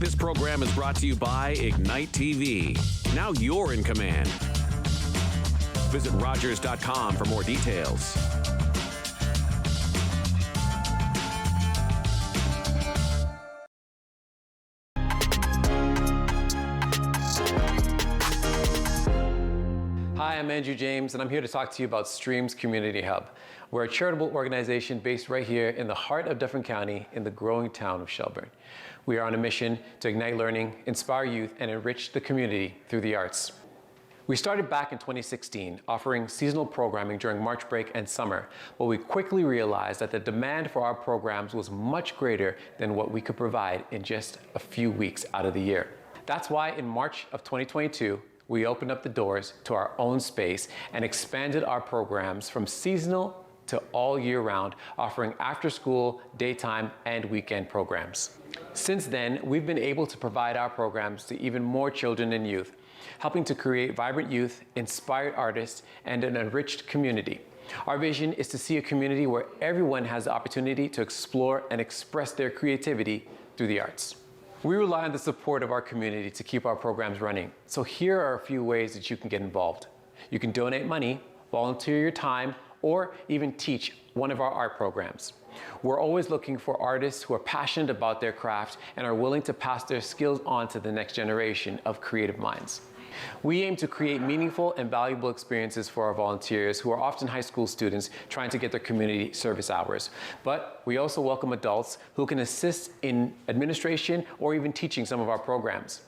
This program is brought to you by Ignite TV. Now you're in command. Visit Rogers.com for more details. Hi, I'm Andrew James, and I'm here to talk to you about Streams Community Hub. We're a charitable organization based right here in the heart of Dufferin County in the growing town of Shelburne. We are on a mission to ignite learning, inspire youth, and enrich the community through the arts. We started back in 2016, offering seasonal programming during March break and summer, but we quickly realized that the demand for our programs was much greater than what we could provide in just a few weeks out of the year. That's why in March of 2022, we opened up the doors to our own space and expanded our programs from seasonal to all year round, offering after school, daytime, and weekend programs. Since then, we've been able to provide our programs to even more children and youth, helping to create vibrant youth, inspired artists, and an enriched community. Our vision is to see a community where everyone has the opportunity to explore and express their creativity through the arts. We rely on the support of our community to keep our programs running. So here are a few ways that you can get involved. You can donate money, volunteer your time, or even teach one of our art programs. We're always looking for artists who are passionate about their craft and are willing to pass their skills on to the next generation of creative minds. We aim to create meaningful and valuable experiences for our volunteers who are often high school students trying to get their community service hours. But we also welcome adults who can assist in administration or even teaching some of our programs.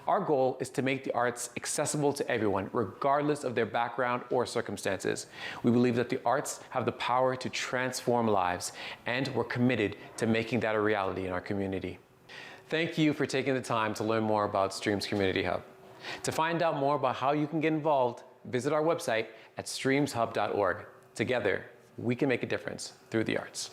Our goal is to make the arts accessible to everyone, regardless of their background or circumstances. We believe that the arts have the power to transform lives, and we're committed to making that a reality in our community. Thank you for taking the time to learn more about Streams Community Hub. To find out more about how you can get involved, visit our website at streamshub.org. Together, we can make a difference through the arts.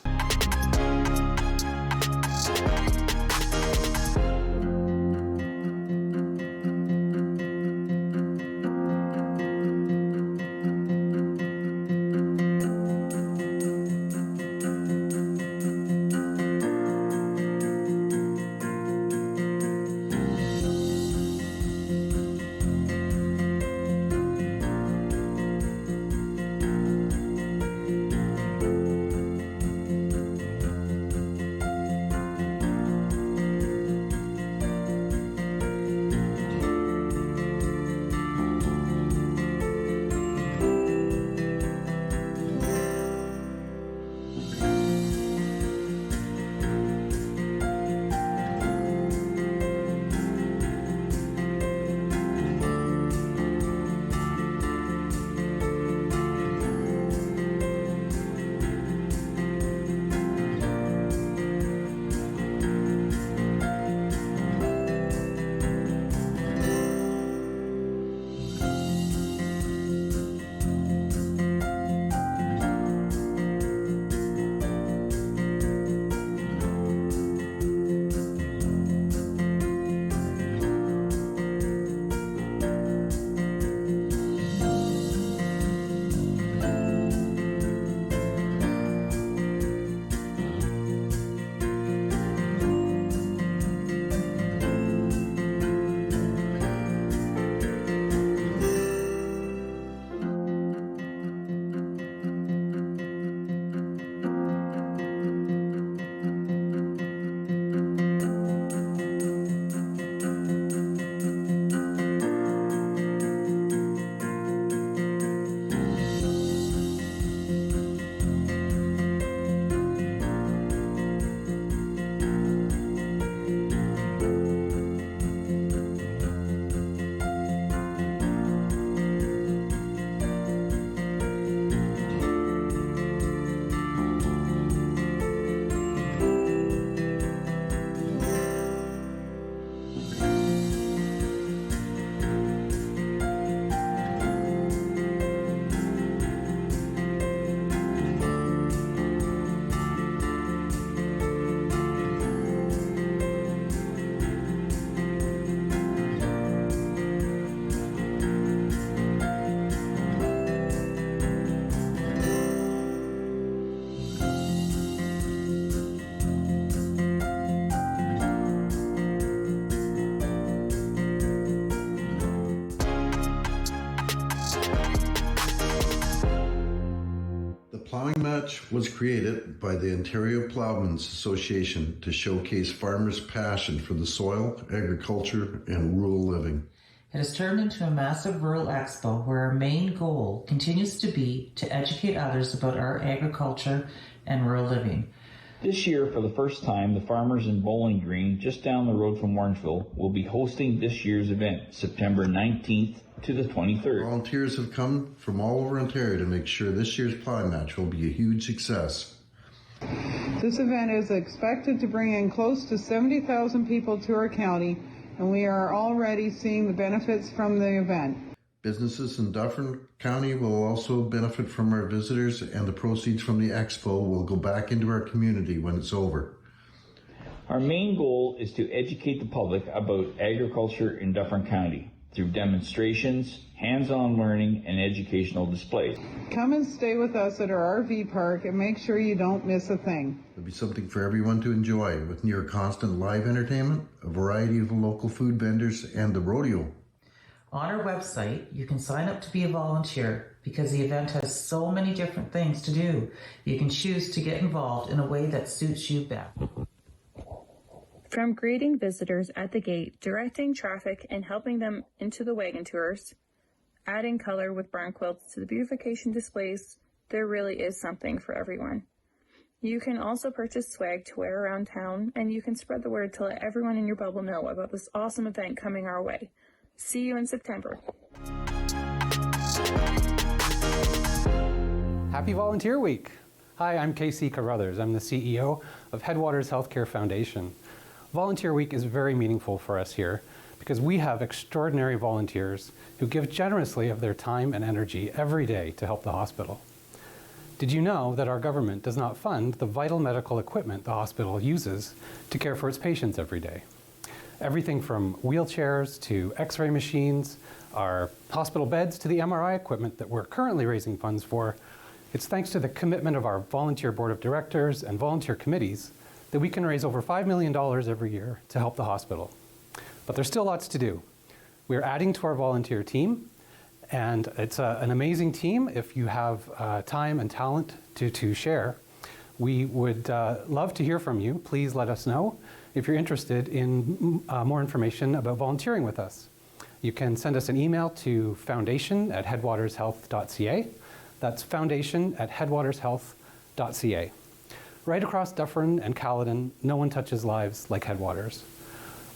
Touch was created by the Ontario Ploughmen's Association to showcase farmers' passion for the soil, agriculture, and rural living. It has turned into a massive rural expo where our main goal continues to be to educate others about our agriculture and rural living. This year, for the first time, the farmers in Bowling Green, just down the road from Orangeville, will be hosting this year's event, September 19th to the 23rd. Volunteers have come from all over Ontario to make sure this year's plow match will be a huge success. This event is expected to bring in close to 70,000 people to our county, and we are already seeing the benefits from the event. Businesses in Dufferin County will also benefit from our visitors, and the proceeds from the expo will go back into our community when it's over. Our main goal is to educate the public about agriculture in Dufferin County through demonstrations, hands-on learning, and educational displays. Come and stay with us at our RV park and make sure you don't miss a thing. There'll be something for everyone to enjoy with near constant live entertainment, a variety of local food vendors, and the rodeo. On our website, you can sign up to be a volunteer because the event has so many different things to do. You can choose to get involved in a way that suits you best. From greeting visitors at the gate, directing traffic, and helping them into the wagon tours, adding color with barn quilts to the beautification displays, there really is something for everyone. You can also purchase swag to wear around town, and you can spread the word to let everyone in your bubble know about this awesome event coming our way. See you in September. Happy Volunteer Week. Hi, I'm Casey Carruthers. I'm the CEO of Headwaters Healthcare Foundation. Volunteer Week is very meaningful for us here because we have extraordinary volunteers who give generously of their time and energy every day to help the hospital. Did you know that our government does not fund the vital medical equipment the hospital uses to care for its patients every day? Everything from wheelchairs to x-ray machines, our hospital beds to the MRI equipment that we're currently raising funds for. It's thanks to the commitment of our volunteer board of directors and volunteer committees that we can raise over $5 million every year to help the hospital. But there's still lots to do. We're adding to our volunteer team, and it's an amazing team if you have time and talent to share. We would love to hear from you. Please let us know if you're interested in more information about volunteering with us. You can send us an email to foundation@headwatershealth.ca. That's foundation@headwatershealth.ca. Right across Dufferin and Caledon, no one touches lives like Headwaters.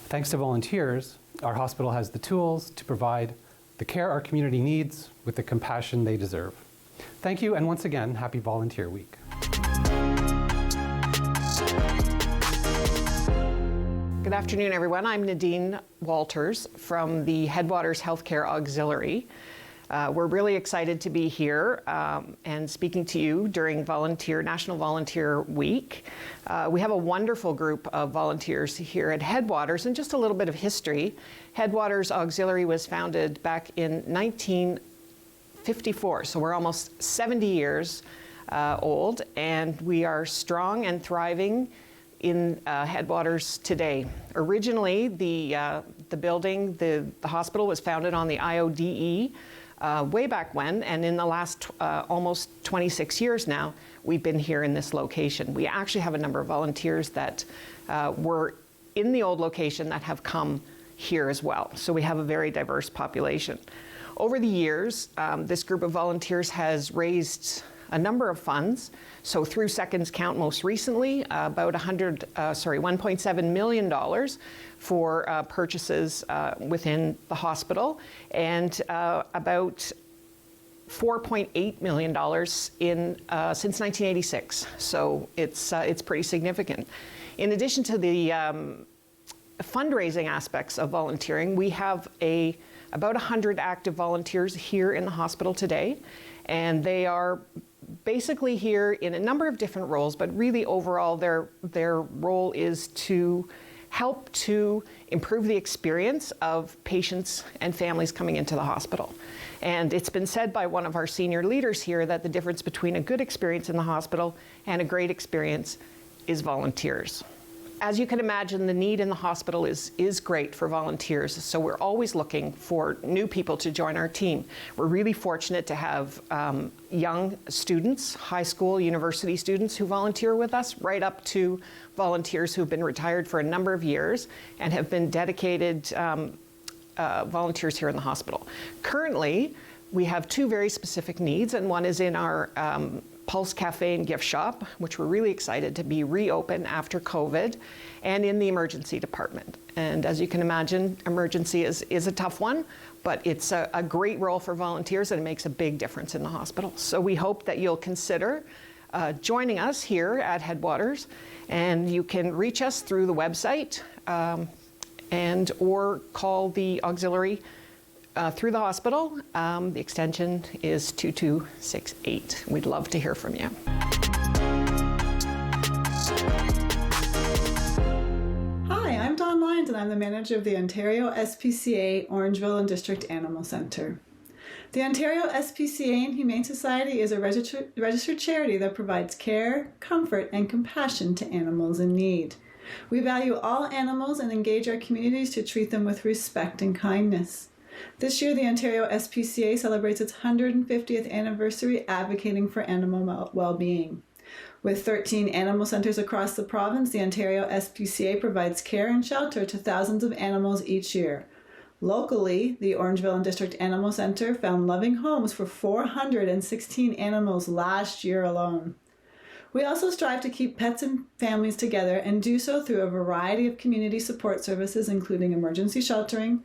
Thanks to volunteers, our hospital has the tools to provide the care our community needs with the compassion they deserve. Thank you, and once again, happy Volunteer Week. Good afternoon, everyone. I'm Nadine Walters from the Headwaters Healthcare Auxiliary. We're really excited to be here and speaking to you during National Volunteer Week. We have a wonderful group of volunteers here at Headwaters, and just a little bit of history. Headwaters Auxiliary was founded back in 1954, so we're almost 70 years old, and we are strong and thriving in Headwaters today. Originally, the building, the hospital was founded on the IODE way back when, and in the last almost 26 years now, we've been here in this location. We actually have a number of volunteers that were in the old location that have come here as well. So we have a very diverse population. Over the years, this group of volunteers has raised a number of funds. So through Seconds Count most recently, about $1.7 million for purchases within the hospital, and about $4.8 million since 1986. So it's pretty significant. In addition to the fundraising aspects of volunteering, we have about 100 active volunteers here in the hospital today, and they are basically here in a number of different roles, but really overall their role is to help to improve the experience of patients and families coming into the hospital. And it's been said by one of our senior leaders here that the difference between a good experience in the hospital and a great experience is volunteers. As you can imagine, the need in the hospital is great for volunteers, so we're always looking for new people to join our team. We're really fortunate to have young students, high school, university students who volunteer with us, right up to volunteers who've been retired for a number of years and have been dedicated volunteers here in the hospital. Currently, we have two very specific needs, and one is in our Pulse Cafe and Gift Shop, which we're really excited to be reopened after COVID, and in the emergency department. And as you can imagine, emergency is a tough one, but it's a great role for volunteers and it makes a big difference in the hospital. So we hope that you'll consider joining us here at Headwaters, and you can reach us through the website and or call the auxiliary through the hospital. The extension is 2268. We'd love to hear from you. Hi, I'm Dawn Lyons, and I'm the manager of the Ontario SPCA Orangeville and District Animal Centre. The Ontario SPCA and Humane Society is a registered charity that provides care, comfort, and compassion to animals in need. We value all animals and engage our communities to treat them with respect and kindness. This year, the Ontario SPCA celebrates its 150th anniversary advocating for animal well-being. With 13 animal centres across the province, the Ontario SPCA provides care and shelter to thousands of animals each year. Locally, the Orangeville and District Animal Centre found loving homes for 416 animals last year alone. We also strive to keep pets and families together and do so through a variety of community support services, including emergency sheltering,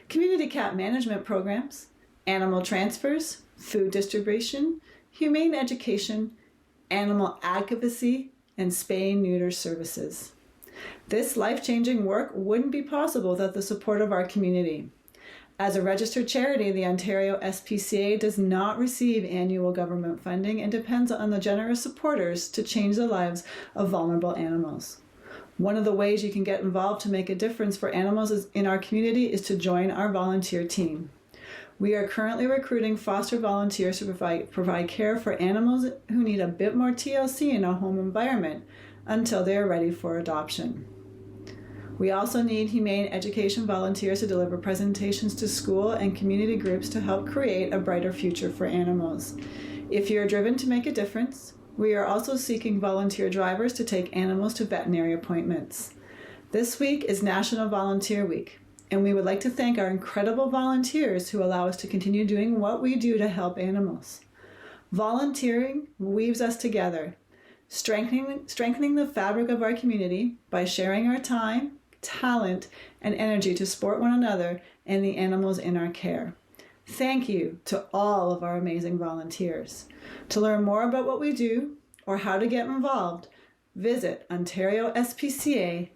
community cat management programs, animal transfers, food distribution, humane education, animal advocacy, and spay-neuter services. This life-changing work wouldn't be possible without the support of our community. As a registered charity, the Ontario SPCA does not receive annual government funding and depends on the generous supporters to change the lives of vulnerable animals. One of the ways you can get involved to make a difference for animals in our community is to join our volunteer team. We are currently recruiting foster volunteers to provide care for animals who need a bit more TLC in a home environment until they are ready for adoption. We also need humane education volunteers to deliver presentations to school and community groups to help create a brighter future for animals. If you're driven to make a difference, we are also seeking volunteer drivers to take animals to veterinary appointments. This week is National Volunteer Week, and we would like to thank our incredible volunteers who allow us to continue doing what we do to help animals. Volunteering weaves us together, strengthening the fabric of our community by sharing our time, talent, and energy to support one another and the animals in our care. Thank you to all of our amazing volunteers. To learn more about what we do or how to get involved, visit ontariospca.ca.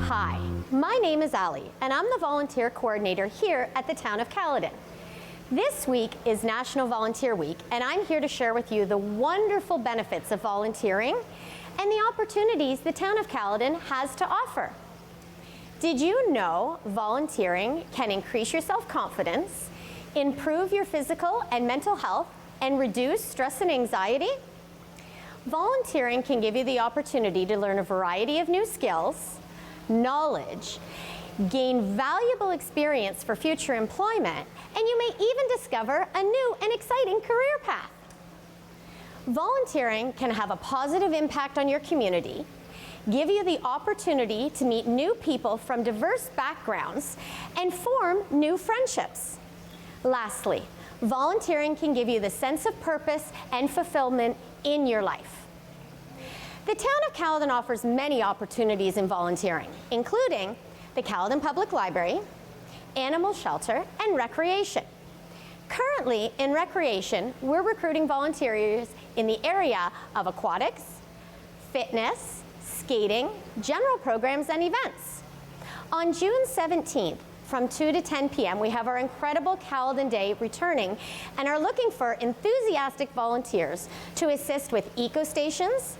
Hi, my name is Ali, and I'm the volunteer coordinator here at the town of Caledon. This week is National Volunteer Week, and I'm here to share with you the wonderful benefits of volunteering and the opportunities the town of Caledon has to offer. Did you know volunteering can increase your self-confidence, improve your physical and mental health, and reduce stress and anxiety? Volunteering can give you the opportunity to learn a variety of new skills, knowledge, gain valuable experience for future employment, and you may even discover a new and exciting career path. Volunteering can have a positive impact on your community, give you the opportunity to meet new people from diverse backgrounds, and form new friendships. Lastly, volunteering can give you the sense of purpose and fulfillment in your life. The town of Caledon offers many opportunities in volunteering, including the Caledon Public Library, animal shelter, and recreation. Currently, in recreation, we're recruiting volunteers in the area of aquatics, fitness, skating, general programs, and events. On June 17th, from 2 to 10 p.m., we have our incredible Caledon Day returning and are looking for enthusiastic volunteers to assist with eco-stations,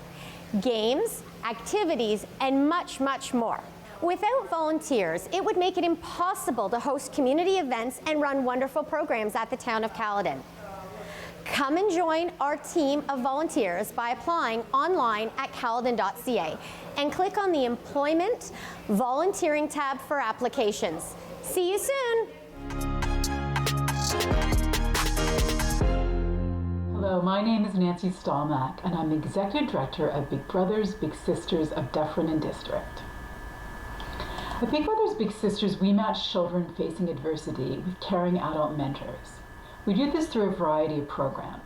games, activities, and much, much more. Without volunteers, it would make it impossible to host community events and run wonderful programs at the town of Caledon. Come and join our team of volunteers by applying online at caledon.ca and click on the Employment Volunteering tab for applications. See you soon! Hello, my name is Nancy Stalmack, and I'm the Executive Director of Big Brothers Big Sisters of Dufferin District. At Big Brothers Big Sisters, we match children facing adversity with caring adult mentors. We do this through a variety of programs.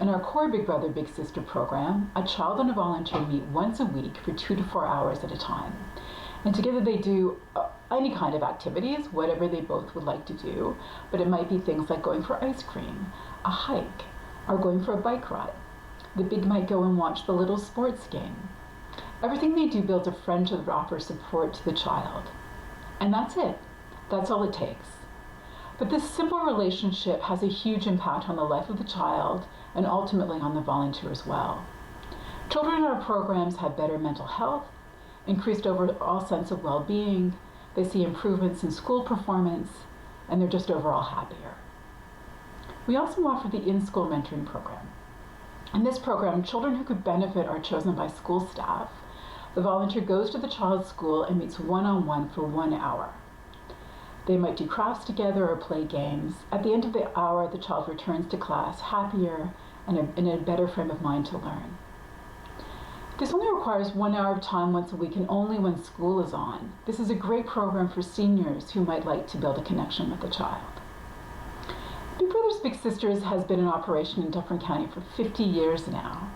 In our core Big Brother Big Sister program, a child and a volunteer meet once a week for 2 to 4 hours at a time. And together they do any kind of activities, whatever they both would like to do, but it might be things like going for ice cream, a hike, or going for a bike ride. The big might go and watch the little sports game. Everything they do builds a friendship that offers support to the child. And that's it. That's all it takes. But this simple relationship has a huge impact on the life of the child and ultimately on the volunteer as well. Children in our programs have better mental health, increased overall sense of well-being, they see improvements in school performance, and they're just overall happier. We also offer the in-school mentoring program. In this program, children who could benefit are chosen by school staff. The volunteer goes to the child's school and meets one-on-one for 1 hour. They might do crafts together or play games. At the end of the hour, the child returns to class happier and in a better frame of mind to learn. This only requires 1 hour of time once a week and only when school is on. This is a great program for seniors who might like to build a connection with the child. Big Brothers Big Sisters has been in operation in Dufferin County for 50 years now.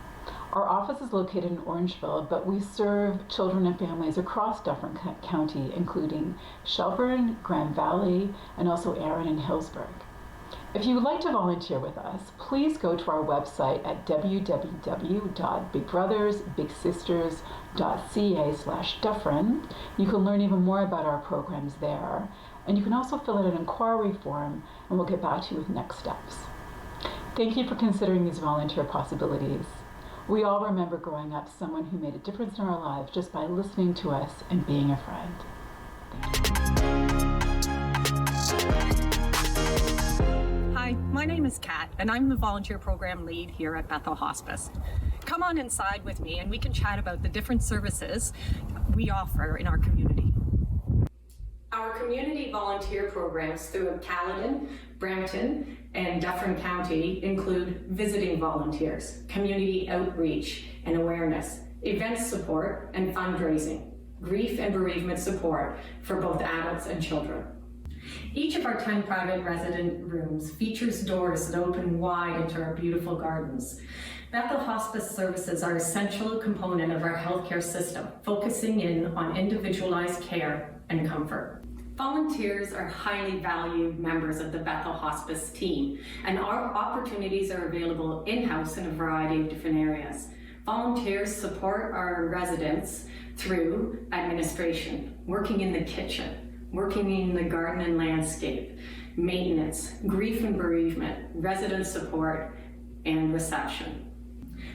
Our office is located in Orangeville, but we serve children and families across Dufferin County, including Shelburne, Grand Valley, and also Erin and Hillsburg. If you would like to volunteer with us, please go to our website at www.bigbrothersbigsisters.ca/Dufferin. You can learn even more about our programs there, and you can also fill out an inquiry form, and we'll get back to you with next steps. Thank you for considering these volunteer possibilities. We all remember growing up someone who made a difference in our lives just by listening to us and being a friend. Hi, my name is Kat, and I'm the volunteer program lead here at Bethel Hospice. Come on inside with me and we can chat about the different services we offer in our community. Our community volunteer programs throughout Caledon, Brampton, and Dufferin County include visiting volunteers, community outreach and awareness, event support and fundraising, grief and bereavement support for both adults and children. Each of our 10 private resident rooms features doors that open wide into our beautiful gardens. Bethel Hospice services are an essential component of our healthcare system, focusing in on individualized care and comfort. Volunteers are highly valued members of the Bethel Hospice team, and our opportunities are available in-house in a variety of different areas. Volunteers support our residents through administration, working in the kitchen, working in the garden and landscape, maintenance, grief and bereavement, resident support, and reception.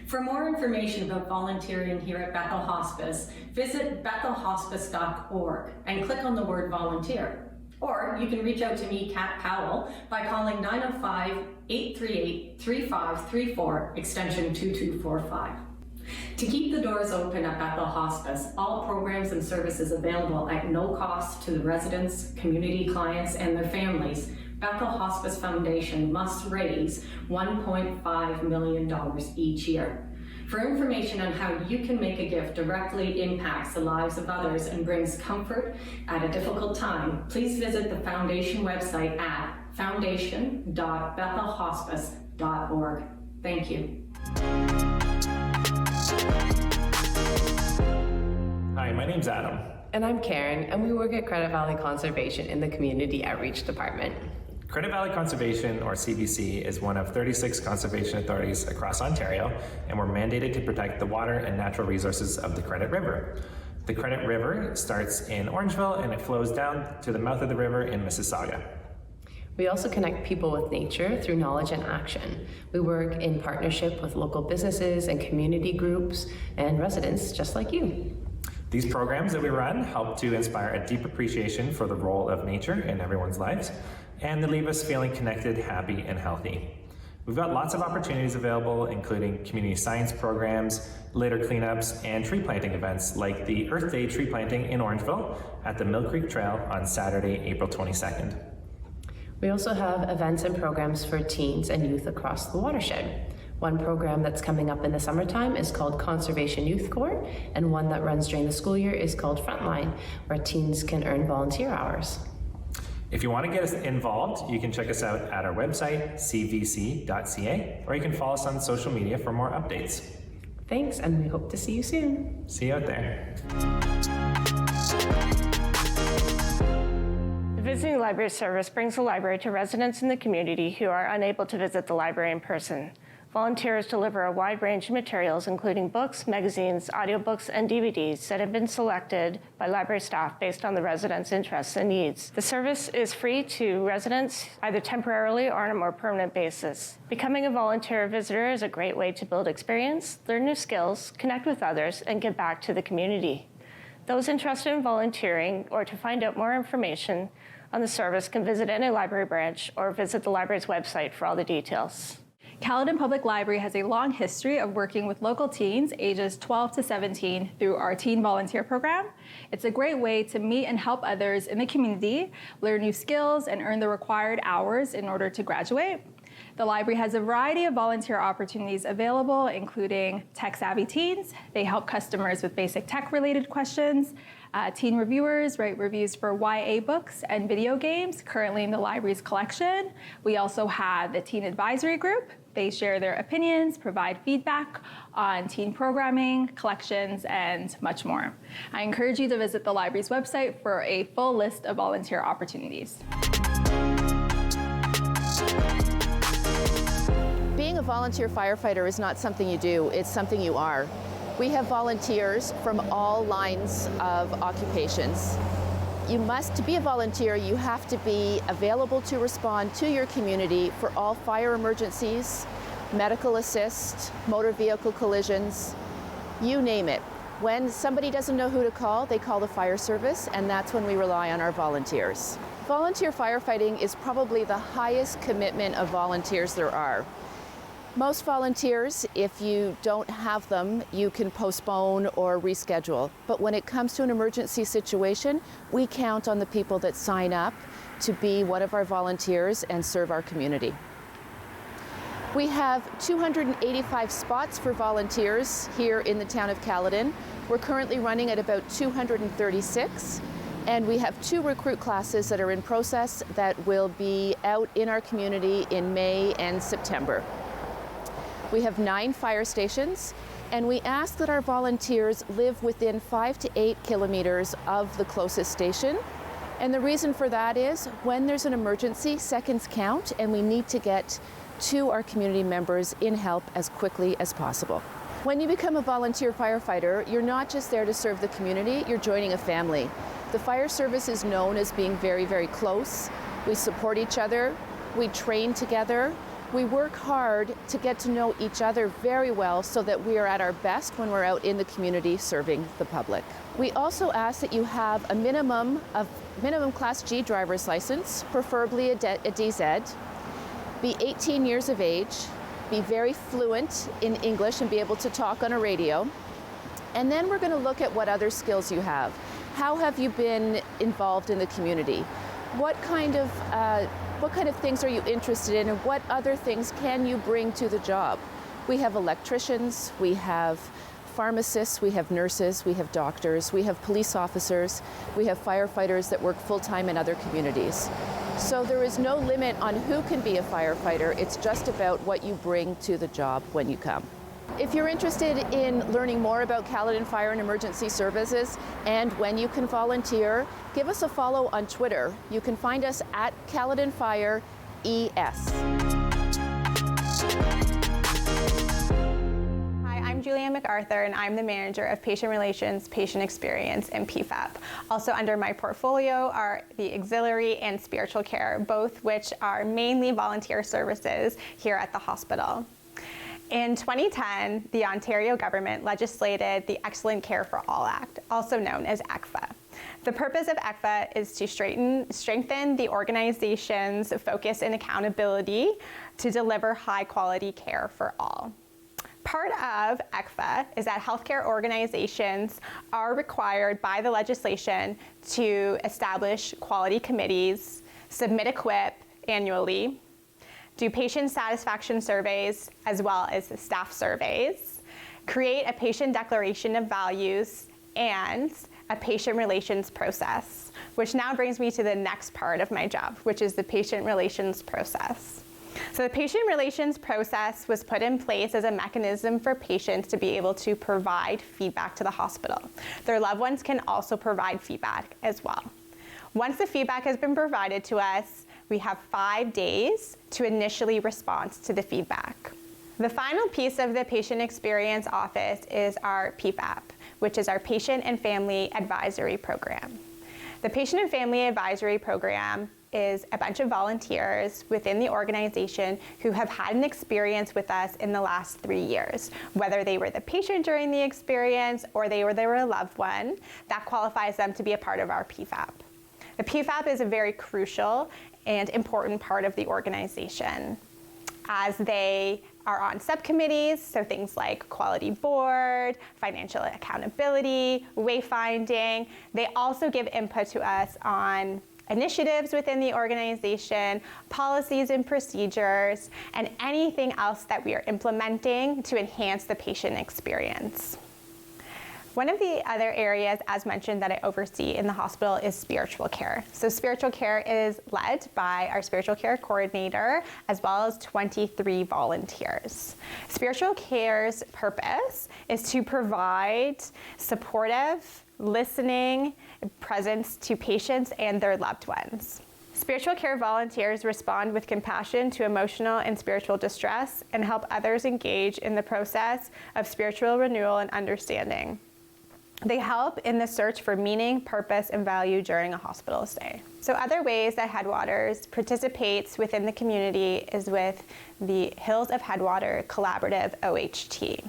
For more information about volunteering here at Bethel Hospice, visit bethelhospice.org and click on the word volunteer. Or you can reach out to me, Kat Powell, by calling 905-838-3534, extension 2245. To keep the doors open at Bethel Hospice, all programs and services available at no cost to the residents, community clients, and their families, Bethel Hospice Foundation must raise $1.5 million each year. For information on how you can make a gift directly impacts the lives of others and brings comfort at a difficult time, please visit the Foundation website at foundation.bethelhospice.org. Thank you. Hi, my name's Adam. And I'm Karen, and we work at Credit Valley Conservation in the Community Outreach Department. Credit Valley Conservation, or CVC, is one of 36 conservation authorities across Ontario, and we're mandated to protect the water and natural resources of the Credit River. The Credit River starts in Orangeville and it flows down to the mouth of the river in Mississauga. We also connect people with nature through knowledge and action. We work in partnership with local businesses and community groups and residents just like you. These programs that we run help to inspire a deep appreciation for the role of nature in everyone's lives, and they leave us feeling connected, happy, and healthy. We've got lots of opportunities available, including community science programs, litter cleanups, and tree planting events like the Earth Day tree planting in Orangeville at the Mill Creek Trail on Saturday, April 22nd. We also have events and programs for teens and youth across the watershed. One program that's coming up in the summertime is called Conservation Youth Corps, and one that runs during the school year is called Frontline, where teens can earn volunteer hours. If you want to get us involved, you can check us out at our website, cvc.ca, or you can follow us on social media for more updates. Thanks, and we hope to see you soon. See you out there. The Visiting Library Service brings the library to residents in the community who are unable to visit the library in person. Volunteers deliver a wide range of materials, including books, magazines, audiobooks, and DVDs that have been selected by library staff based on the residents' interests and needs. The service is free to residents, either temporarily or on a more permanent basis. Becoming a volunteer visitor is a great way to build experience, learn new skills, connect with others, and give back to the community. Those interested in volunteering or to find out more information on the service can visit any library branch or visit the library's website for all the details. Caledon Public Library has a long history of working with local teens ages 12 to 17 through our Teen Volunteer Program. It's a great way to meet and help others in the community, learn new skills, and earn the required hours in order to graduate. The library has a variety of volunteer opportunities available, including tech-savvy teens. They help customers with basic tech-related questions. Teen reviewers write reviews for YA books and video games currently in the library's collection. We also have the Teen Advisory Group. They share their opinions, provide feedback on teen programming, collections, and much more. I encourage you to visit the library's website for a full list of volunteer opportunities. Being a volunteer firefighter is not something you do, it's something you are. We have volunteers from all lines of occupations. To be a volunteer, you have to be available to respond to your community for all fire emergencies, medical assist, motor vehicle collisions, you name it. When somebody doesn't know who to call, they call the fire service, and that's when we rely on our volunteers. Volunteer firefighting is probably the highest commitment of volunteers there are. Most volunteers, if you don't have them, you can postpone or reschedule. But when it comes to an emergency situation, we count on the people that sign up to be one of our volunteers and serve our community. We have 285 spots for volunteers here in the town of Caledon. We're currently running at about 236, and we have 2 recruit classes that are in process that will be out in our community in May and September. We have 9 fire stations, and we ask that our volunteers live within 5 to 8 kilometers of the closest station. And the reason for that is when there's an emergency, seconds count, and we need to get to our community members in help as quickly as possible. When you become a volunteer firefighter, you're not just there to serve the community, you're joining a family. The fire service is known as being very, very close. We support each other, we train together. We work hard to get to know each other very well so that we are at our best when we're out in the community serving the public. We also ask that you have a minimum Class G driver's license, preferably a DZ, be 18 years of age, be very fluent in English and be able to talk on a radio. And then we're going to look at what other skills you have. How have you been involved in the community? What kind of things are you interested in, and what other things can you bring to the job? We have electricians, we have pharmacists, we have nurses, we have doctors, we have police officers, we have firefighters that work full-time in other communities. So there is no limit on who can be a firefighter, it's just about what you bring to the job when you come. If you're interested in learning more about Caledon Fire and Emergency Services and when you can volunteer, give us a follow on Twitter. You can find us at Caledon Fire ES. Hi, I'm Julia MacArthur, and I'm the Manager of Patient Relations, Patient Experience, and PFAP. Also under my portfolio are the auxiliary and spiritual care, both which are mainly volunteer services here at the hospital. In 2010, the Ontario government legislated the Excellent Care for All Act, also known as ECFA. The purpose of ECFA is to strengthen the organization's focus and accountability to deliver high-quality care for all. Part of ECFA is that healthcare organizations are required by the legislation to establish quality committees, submit a QIP annually, do patient satisfaction surveys as well as staff surveys, create a patient declaration of values, and a patient relations process, which now brings me to the next part of my job, which is the patient relations process. So the patient relations process was put in place as a mechanism for patients to be able to provide feedback to the hospital. Their loved ones can also provide feedback as well. Once the feedback has been provided to us, we have 5 days to initially respond to the feedback. The final piece of the patient experience office is our PFAP, which is our Patient and Family Advisory Program. The Patient and Family Advisory Program is a bunch of volunteers within the organization who have had an experience with us in the last 3 years. Whether they were the patient during the experience or they were a loved one, that qualifies them to be a part of our PFAP. The PFAP is a very crucial and important part of the organization, as they are on subcommittees, so things like quality board, financial accountability, wayfinding. They also give input to us on initiatives within the organization, policies and procedures, and anything else that we are implementing to enhance the patient experience. One of the other areas, as mentioned, that I oversee in the hospital is spiritual care. So spiritual care is led by our spiritual care coordinator, as well as 23 volunteers. Spiritual care's purpose is to provide supportive, listening presence to patients and their loved ones. Spiritual care volunteers respond with compassion to emotional and spiritual distress and help others engage in the process of spiritual renewal and understanding. They help in the search for meaning, purpose, and value during a hospital stay. So other ways that Headwaters participates within the community is with the Hills of Headwater Collaborative OHT.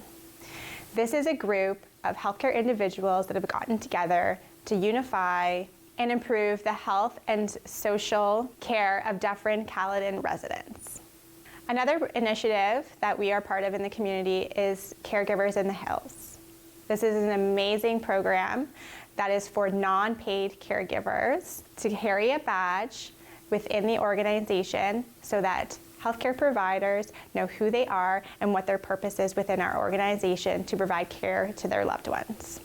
This is a group of healthcare individuals that have gotten together to unify and improve the health and social care of Dufferin Caledon residents. Another initiative that we are part of in the community is Caregivers in the Hills. This is an amazing program that is for non-paid caregivers to carry a badge within the organization so that healthcare providers know who they are and what their purpose is within our organization to provide care to their loved ones.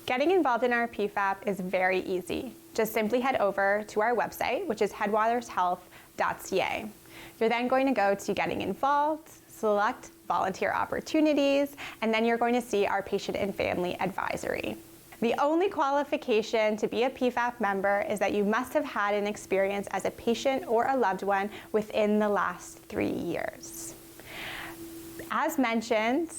Getting involved in our PFAP is very easy. Just simply head over to our website, which is headwatershealth.ca. You're then going to go to Getting Involved, select Volunteer Opportunities, and then you're going to see our Patient and Family Advisory. The only qualification to be a PFAP member is that you must have had an experience as a patient or a loved one within the last 3 years. As mentioned,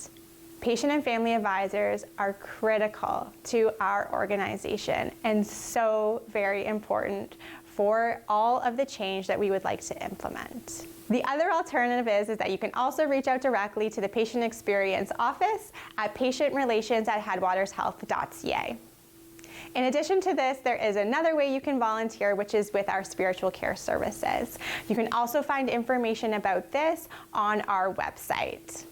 patient and family advisors are critical to our organization and so very important for all of the change that we would like to implement. The other alternative is that you can also reach out directly to the Patient Experience Office at patientrelations@headwatershealth.ca. In addition to this, there is another way you can volunteer, which is with our spiritual care services. You can also find information about this on our website.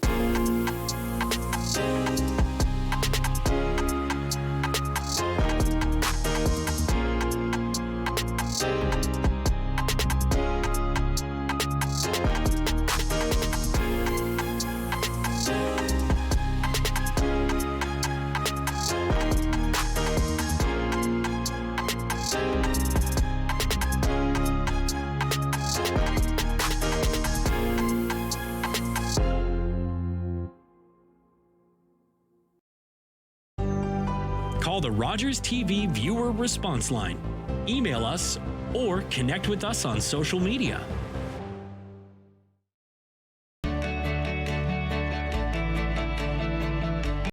Call the Rogers TV viewer response line, email us, or connect with us on social media.